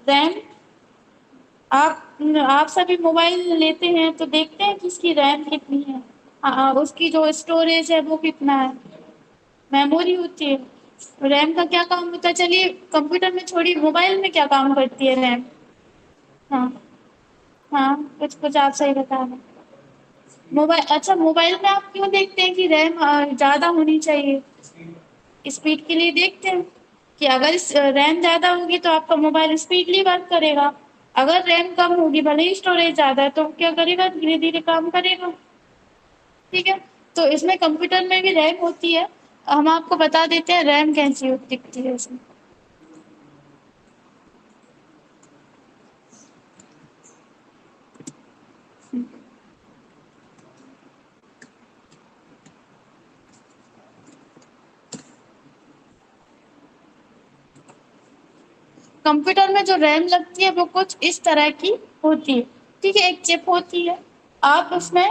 RAM آپ سبھی mobile لیتے ہیں تو دیکھتے ہیں کہ اس کی ریم کتنی ہے، اس کی جو اسٹوریج ہے وہ کتنا ہے، میموری ہوتی ہے۔ ریم کا کیا کام ہوتا ہے، چلیے کمپیوٹر میں چھوڑی، موبائل میں کیا کام کرتی ہے ریم؟ ہاں ہاں، کچھ آپ صحیح بتا رہے ہیں۔ موبائل، اچھا موبائل میں آپ کیوں دیکھتے ہیں کہ ریم زیادہ ہونی چاہیے؟ اسپیڈ کے لیے دیکھتے ہیں کہ اگر ریم زیادہ ہوگی تو آپ کا موبائل اسپیڈلی ورک کرے گا، اگر ریم کم ہوگی بھلے ہی اسٹوریج زیادہ ہے تو کیا کرے گا، دھیرے دھیرے کام کرے گا۔ ٹھیک ہے، تو اس میں کمپیوٹر میں بھی ریم ہوتی ہے، ہم آپ کو بتا دیتے ہیں ریم کیسی دکھتی ہے اس میں۔ کمپیوٹر میں جو ریم لگتی ہے وہ کچھ اس طرح کی ہوتی ہے، ٹھیک ہے، ایک چپ ہوتی ہے، آپ اس میں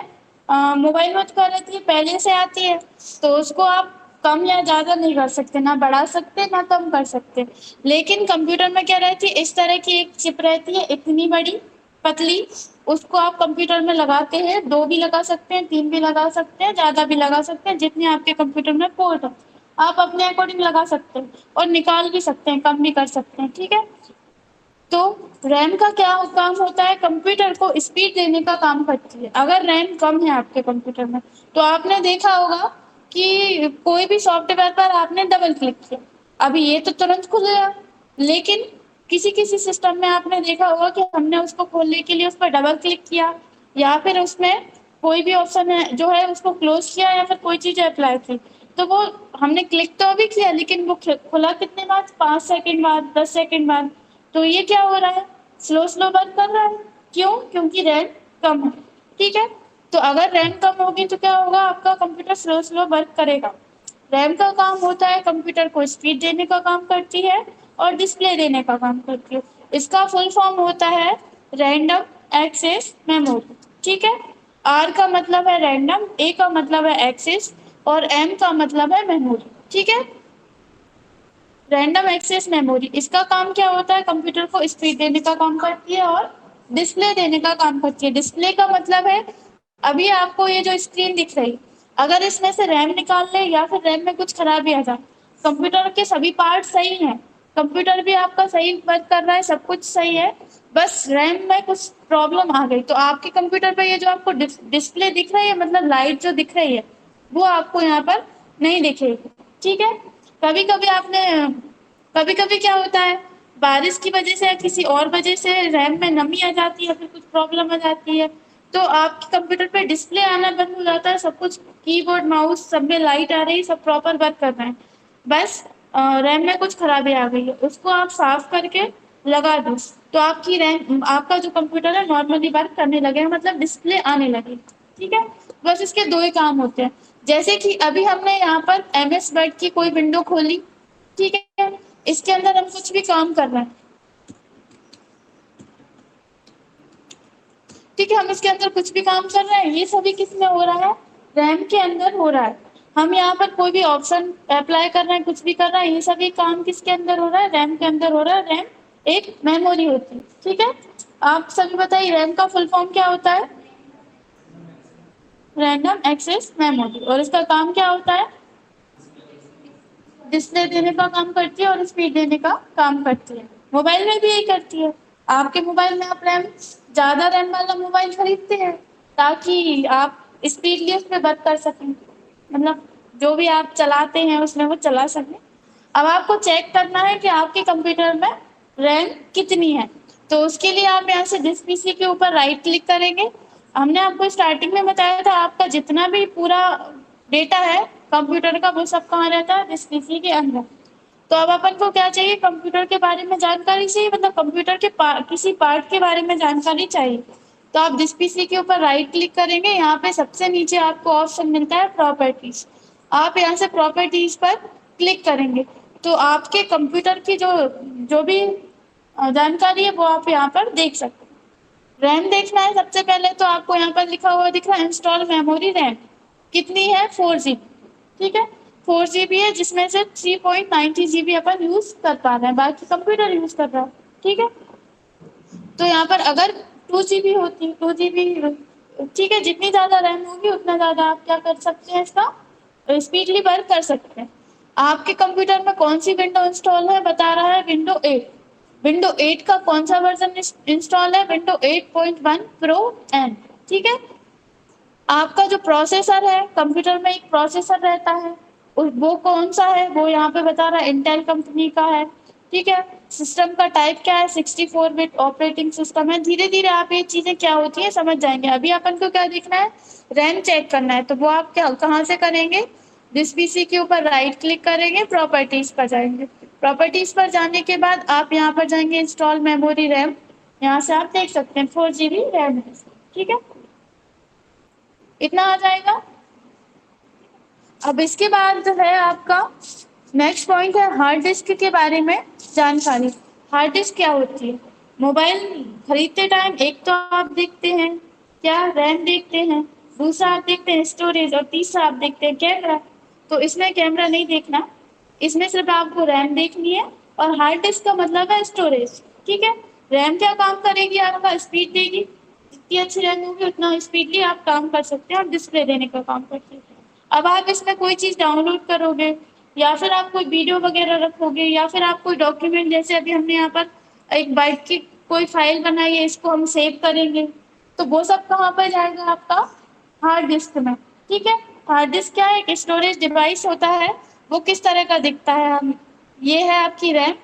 موبائل میں تو رہتی ہے پہلے سے آتی ہے، تو اس کو آپ کم یا زیادہ نہیں کر سکتے، نہ بڑھا سکتے نہ کم کر سکتے، لیکن کمپیوٹر میں کیا رہتی ہے، اس طرح کی ایک چپ رہتی ہے اتنی بڑی پتلی، اس کو آپ کمپیوٹر میں لگاتے ہیں، 2 بھی لگا سکتے ہیں، 3 بھی لگا سکتے ہیں، زیادہ بھی لگا سکتے ہیں، جتنے آپ کے کمپیوٹر میں پورٹ ہے آپ اپنے اکارڈنگ لگا سکتے ہیں اور نکال بھی سکتے ہیں، کم بھی کر سکتے ہیں، ٹھیک ہے۔ تو ریم کا کیا کام ہوتا ہے، کمپیوٹر کو اسپیڈ دینے کا کام کرتی ہے، اگر ریم کم ہے آپ کے کمپیوٹر میں تو آپ نے دیکھا ہوگا کہ کوئی بھی سافٹ ویئر پر آپ نے ڈبل کلک کیا، ابھی یہ تو ترنت کھل گیا، لیکن کسی سسٹم میں آپ نے دیکھا ہوگا کہ ہم نے اس کو کھولنے کے لیے اس پر ڈبل کلک کیا، یا پھر اس میں کوئی بھی آپشن ہے جو ہے اس کو کلوز کیا، یا پھر کوئی چیز اپلائی کی، تو وہ ہم نے کلک تو ابھی کیا لیکن وہ کھلا کتنے بعد، 5 سیکنڈ بعد، 10 سیکنڈ بعد، تو یہ کیا ہو رہا ہے، سلو ورک کر رہا ہے، کیوں؟ کیونکہ ریم کم ہے، ٹھیک ہے۔ تو اگر ریم کم ہوگی تو کیا ہوگا، آپ کا کمپیوٹر سلو ورک کرے گا۔ ریم کا کام ہوتا ہے کمپیوٹر کو اسپیڈ دینے کا کام کرتی ہے اور ڈسپلے دینے کا کام کرتی ہے، اس کا فل فارم ہوتا ہے رینڈم ایکسس میموری، ٹھیک ہے۔ آر کا مطلب ہے رینڈم، اے کا مطلب ہے ایکسس اور ایم کا مطلب ہے میموری، ٹھیک ہے۔ رینڈم ایکسس میموری، اس کا کام کیا ہوتا ہے، کمپیوٹر کو اسپیڈ دینے کا کام کرتی ہے اور ڈسپلے دینے کا کام کرتی ہے۔ ڈسپلے کا مطلب ہے ابھی آپ کو یہ جو اسکرین دکھ رہی، اگر اس میں سے ریم نکال لے یا پھر ریم میں کچھ خرابی آ جائے، کمپیوٹر کے سبھی پارٹ صحیح ہیں، کمپیوٹر بھی آپ کا صحیح ورک کر رہا ہے، سب کچھ صحیح ہے، بس ریم میں کچھ پرابلم آ گئی تو آپ کے کمپیوٹر پہ یہ جو آپ کو ڈسپلے دکھ رہی ہے، مطلب لائٹ جو دکھ رہی ہے وہ آپ کو یہاں پر نہیں دکھے گی، ٹھیک ہے۔ کبھی کبھی آپ نے کبھی کبھی کیا ہوتا ہے، بارش کی وجہ سے یا کسی اور وجہ سے ریم میں نمی آ جاتی ہے، پھر کچھ پرابلم آ جاتی ہے تو آپ کے کمپیوٹر پہ ڈسپلے آنا بند ہو جاتا ہے، سب کچھ کی بورڈ ماؤس سب میں لائٹ آ رہی، سب پراپر ورک کر رہے ہیں، بس ریم میں کچھ خرابی آ گئی ہے، اس کو آپ صاف کر کے لگا دو تو آپ کی ریم، آپ کا جو کمپیوٹر ہے نارملی ورک کرنے لگے گا، مطلب ڈسپلے آنے لگے، ٹھیک ہے۔ بس اس کے 2 ہی کام ہوتے ہیں، جیسے کہ ابھی ہم نے یہاں پر ایم ایس ورڈ کی کوئی ونڈو کھولی، ٹھیک ہے، اس کے اندر ہم کچھ بھی کام کر رہے ہیں، ٹھیک ہے، ہم اس کے اندر کچھ بھی کام کر رہے ہیں، یہ سبھی کس میں ہو رہا ہے، ریم کے اندر ہو رہا ہے۔ ہم یہاں پر کوئی بھی آپشن اپلائی کر رہے ہیں، کچھ بھی کر رہے ہیں، یہ سبھی کام کس کے اندر ہو رہا ہے، ریم کے اندر ہو رہا ہے۔ ریم ایک میموری ہوتی ہے، ٹھیک ہے۔ آپ سبھی بتائیے ریم کا فل فارم کیا ہوتا ہے، رینڈم ایکسس میموری، اور اس کا کام کیا ہوتا ہے، ڈسپلے دینے کا کام کرتی ہے اور اسپیڈ دینے کا کام کرتی ہے، موبائل میں بھی یہی کرتی ہے۔ آپ کے موبائل میں آپ ریم، زیادہ ریم والا موبائل خریدتے ہیں تاکہ آپ اسپیڈلی اس پہ ورک کر سکیں، مطلب جو بھی آپ چلاتے ہیں اس میں وہ چلا سکیں۔ اب آپ کو چیک کرنا ہے کہ آپ کے کمپیوٹر میں ریم کتنی ہے، تو اس کے لیے آپ یہاں سے جس پی سی کے اوپر رائٹ کلک کریں گے، ہم نے آپ کو اسٹارٹنگ میں بتایا تھا آپ کا جتنا بھی پورا ڈیٹا ہے کمپیوٹر کا وہ سب کہاں رہتا ہے، جس پی سی کے اندر۔ تو اب اپن کو کیا چاہیے، کمپیوٹر کے بارے میں جانکاری چاہیے، مطلب کمپیوٹر کے کسی پارٹ کے بارے میں جانکاری چاہیے، تو آپ جس پی سی کے اوپر رائٹ کلک کریں گے، یہاں پہ سب سے نیچے آپ کو آپشن ملتا ہے پراپرٹیز، آپ یہاں سے پراپرٹیز پر کلک کریں گے تو آپ کے کمپیوٹر کی جو بھی جانکاری ہے وہ آپ یہاں پر دیکھ سکتے ہیں۔ ریم دیکھنا ہے سب سے پہلے تو آپ کو یہاں پر لکھا ہوا دکھ رہا ہے انسٹال میموری ریم، کتنی ہے، 4 GB، ٹھیک ہے، 4 GB ہے، جس میں سے 3.90 GB اپن یوز کر پا رہے ہیں، باقی کمپیوٹر یوز کر رہا ہے، ٹھیک ہے۔ تو یہاں پر اگر 2 GB ہوتی 2 GB، ٹھیک ہے، جتنی زیادہ ریم ہوگی اتنا زیادہ آپ کیا کر سکتے ہیں، اس کا اسپیڈلی ورک کر سکتے ہیں۔ آپ کے کمپیوٹر میں کون سی ونڈو انسٹال ہے، بتا رہا ہے ونڈو 8۔ ونڈو 8 کا کون سا ورژن انسٹال ہے، ونڈو 8.1 Pro N، ٹھیک ہے۔ آپ کا جو پروسیسر ہے، کمپیوٹر میں ایک پروسیسر رہتا ہے، وہ کون سا ہے، وہ یہاں پہ بتا رہا ہے انٹیل کمپنی کا ہے، ٹھیک ہے۔ سسٹم کا ٹائپ کیا ہے، 64 بٹ آپریٹنگ سسٹم ہے۔ دھیرے دھیرے آپ یہ چیزیں کیا ہوتی ہیں سمجھ جائیں گے۔ ابھی اپن کو کیا دیکھنا ہے، ریم چیک کرنا ہے، تو وہ آپ کہاں سے کریں گے، جس پی سی کے اوپر رائٹ کلک کریں گے، پراپرٹیز پر جائیں گے۔ پراپرٹیز پر جانے کے بعد آپ یہاں پر جائیں گے انسٹال میموری ریم، یہاں سے آپ دیکھ سکتے ہیں 4 GB ریم ہے، ٹھیک ہے، اتنا آ جائے گا۔ اب اس کے بعد جو ہے آپ کا نیکسٹ پوائنٹ ہے ہارڈ ڈسک کے بارے میں جانکاری۔ ہارڈ ڈسک کیا ہوتی ہے، موبائل خریدتے ٹائم ایک تو آپ دیکھتے ہیں کیا، ریم دیکھتے ہیں، دوسرا آپ دیکھتے ہیں اسٹوریج، اور تیسرا آپ دیکھتے ہیں کیمرہ۔ تو اس میں کیمرہ نہیں دیکھنا، اس میں صرف آپ کو ریم دیکھنی ہے، اور ہارڈ ڈسک کا مطلب ہے اسٹوریج، ٹھیک ہے۔ ریم کیا کام کرے گی، آپ کا اسپیڈ دے گی، جتنی اچھی ریم ہوگی اتنا اسپیڈلی آپ کام کر سکتے ہیں، اور ڈسپلے دینے کا کام کر سکتے ہیں۔ اب آپ اس میں کوئی چیز ڈاؤن لوڈ کرو گے، یا پھر آپ کوئی ویڈیو وغیرہ رکھو گے، یا پھر آپ کوئی ڈاکیومنٹ، جیسے ابھی ہم نے یہاں پر ایک بائٹ کی کوئی فائل بنائی ہے، اس کو ہم سیو کریں گے، تو وہ سب کہاں پر جائے گا، آپ کا ہارڈ ڈسک میں، ٹھیک ہے۔ ہارڈ ڈسک کیا ہے، ایک اسٹوریج ڈیوائس ہوتا ہے، وہ کس طرح کا دکھتا ہے، یہ ہے آپ کی ریم،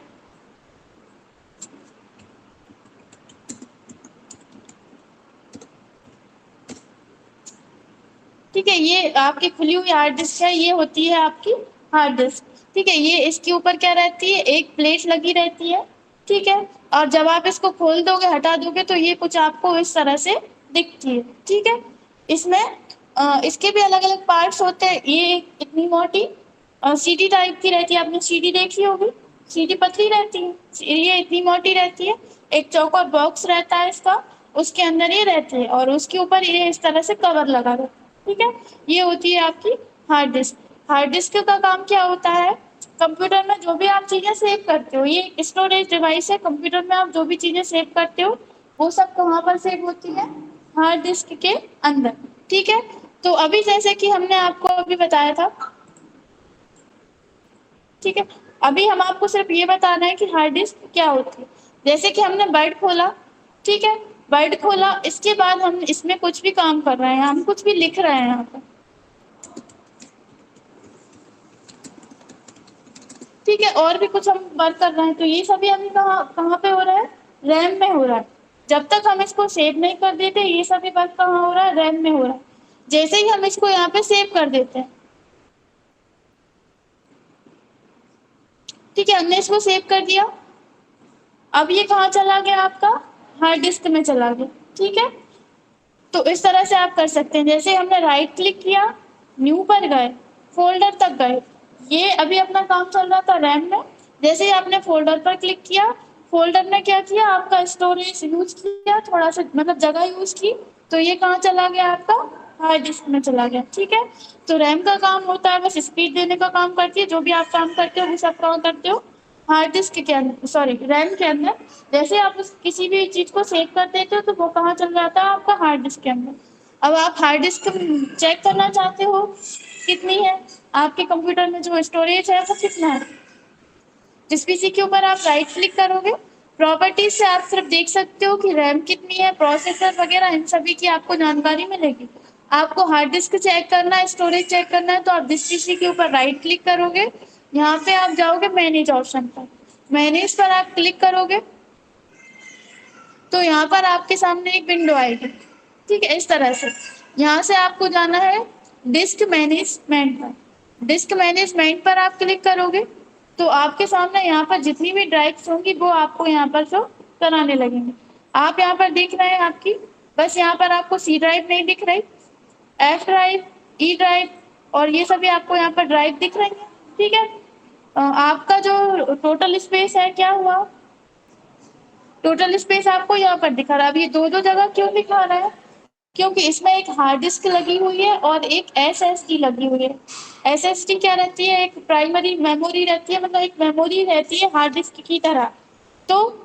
ٹھیک ہے، یہ آپ کی کھلی ہوئی ہارڈ ڈسک ہے، یہ ہوتی ہے آپ کی ہارڈ ڈسک، ٹھیک ہے۔ یہ اس کے اوپر کیا رہتی ہے، ایک پلیٹ لگی رہتی ہے، ٹھیک ہے، اور جب آپ اس کو کھول دو گے، ہٹا دو گے، تو یہ کچھ آپ کو اس طرح سے دکھتی ہے، ٹھیک ہے۔ اس میں اس کے بھی الگ الگ پارٹس ہوتے ہیں، یہ اتنی موٹی سی ڈی ٹائپ کی رہتی ہے، آپ نے سی ڈی دیکھی ہوگی، سی ڈی پتلی رہتی ہے، یہ اتنی موٹی رہتی ہے، ایک چوکور باکس رہتا ہے اس کا، اس کے اندر یہ رہتے ہیں، اور اس کے اوپر یہ اس طرح سے کور لگا رہتا ہے، ٹھیک ہے۔ یہ ہوتی ہے آپ کی ہارڈ ڈسک۔ ہارڈ ڈسک کا کام کیا ہوتا ہے، کمپیوٹر میں جو بھی آپ چیزیں سیو کرتے ہو، یہ اسٹوریج ڈیوائس ہے، کمپیوٹر میں آپ جو بھی چیزیں سیو کرتے ہو وہ سب کہاں پر سیو ہوتی ہے، ہارڈ ڈسک کے اندر، ٹھیک ہے۔ تو ابھی جیسے کہ ہم نے آپ کو ابھی بتایا تھا، ٹھیک ہے، ابھی ہم آپ کو صرف یہ بتانا ہے کہ ہارڈ ڈسک کیا ہوتی ہے۔ جیسے کہ ہم نے برڈ کھولا، ٹھیک ہے، برڈ کھولا، اس کے بعد ہم اس میں کچھ بھی کام کر رہے ہیں، ہم کچھ بھی لکھ رہے ہیں یہاں پر، ٹھیک ہے، اور بھی کچھ ہم ورک کر رہے ہیں، تو یہ سبھی ابھی کہاں پہ ہو رہا ہے، ریم میں ہو رہا ہے۔ جب تک ہم اس کو سیو نہیں کر دیتے، یہ سبھی ورک کہاں ہو رہا ہے، ریم میں ہو رہا ہے۔ جیسے ہی ہم اس کو یہاں پہ سیو کر دیتے ہیں، ٹھیک ہے، ہم نے اس کو سیو کر دیا، اب یہ کہاں چلا گیا، آپ کا ہارڈ ڈسک میں چلا گیا، ٹھیک ہے۔ تو اس طرح سے آپ کر سکتے ہیں، جیسے ہم نے رائٹ کلک کیا، نیو پر گئے، فولڈر تک گئے، یہ ابھی اپنا کام چل رہا تھا ریم میں، جیسے ہی آپ نے فولڈر پر کلک کیا، فولڈر نے کیا کیا، آپ کا اسٹوریج یوز کیا، تھوڑا سا مطلب جگہ یوز کی، تو یہ کہاں چلا گیا، آپ کا ہارڈ ڈسک میں چلا گیا، ٹھیک ہے۔ تو ریم کا کام ہوتا ہے بس اسپیڈ دینے کا کام کرتی ہے، جو بھی آپ کام کرتے ہو وہ سب کام کرتے ہو ہارڈ ڈسک کے اندر، سوری ریم کے اندر۔ جیسے آپ کسی بھی چیز کو سیو کر دیتے ہو تو وہ کہاں چل جاتا ہے، آپ کا ہارڈ ڈسک کے اندر۔ اب آپ ہارڈ ڈسک چیک کرنا چاہتے ہو کتنی ہے، آپ کے کمپیوٹر میں جو اسٹوریج ہے وہ کتنا ہے، جس پی سی کے اوپر آپ رائٹ کلک کرو گے، پراپرٹیز سے آپ صرف دیکھ سکتے ہو کہ ریم کتنی ہے، پروسیسر وغیرہ، ان سبھی کی آپ کو جانکاری ملے گی۔ آپ کو ہارڈ ڈسک چیک کرنا ہے، اسٹوریج چیک کرنا ہے، تو آپ جس پی سی کے اوپر رائٹ کلک کرو گے، یہاں پہ آپ جاؤ گے مینیج آپشن پر، مینیج پر آپ کلک کرو گے، تو یہاں پر آپ کے سامنے ایک ونڈو آئے گی، ٹھیک ہے، اس طرح سے۔ یہاں سے آپ کو جانا ہے ڈسک مینجمنٹ پر، ڈسک مینجمنٹ پر آپ کلک کرو گے، تو آپ کے سامنے یہاں پر جتنی بھی ڈرائیوز ہوں گی وہ آپ کو یہاں پر شو کرانے لگیں گے۔ آپ یہاں پر دیکھ رہے ہیں آپ کی، بس یہاں پر آپ کو سی ڈرائیو نہیں دکھ رہی، ایف ڈرائیو، ای ڈرائیو، اور یہ سبھی آپ کو یہاں پر ڈرائیو دکھ رہی ہیں، ٹھیک ہے۔ آپ کا جو ٹوٹل اسپیس ہے کیا ہوا، ٹوٹل اسپیس آپ کو یہاں پر دکھا رہا ہے۔ اب یہ دو جگہ کیوں دکھا رہا ہے، کیونکہ اس میں ایک ہارڈ ڈسک لگی ہوئی ہے اور ایک ایس ایس ڈی لگی ہوئی ہے۔ ایس ایس ڈی کیا رہتی ہے، ایک پرائمری میموری رہتی ہے، مطلب ایک میموری رہتی ہے ہارڈ ڈسک کی طرح، تو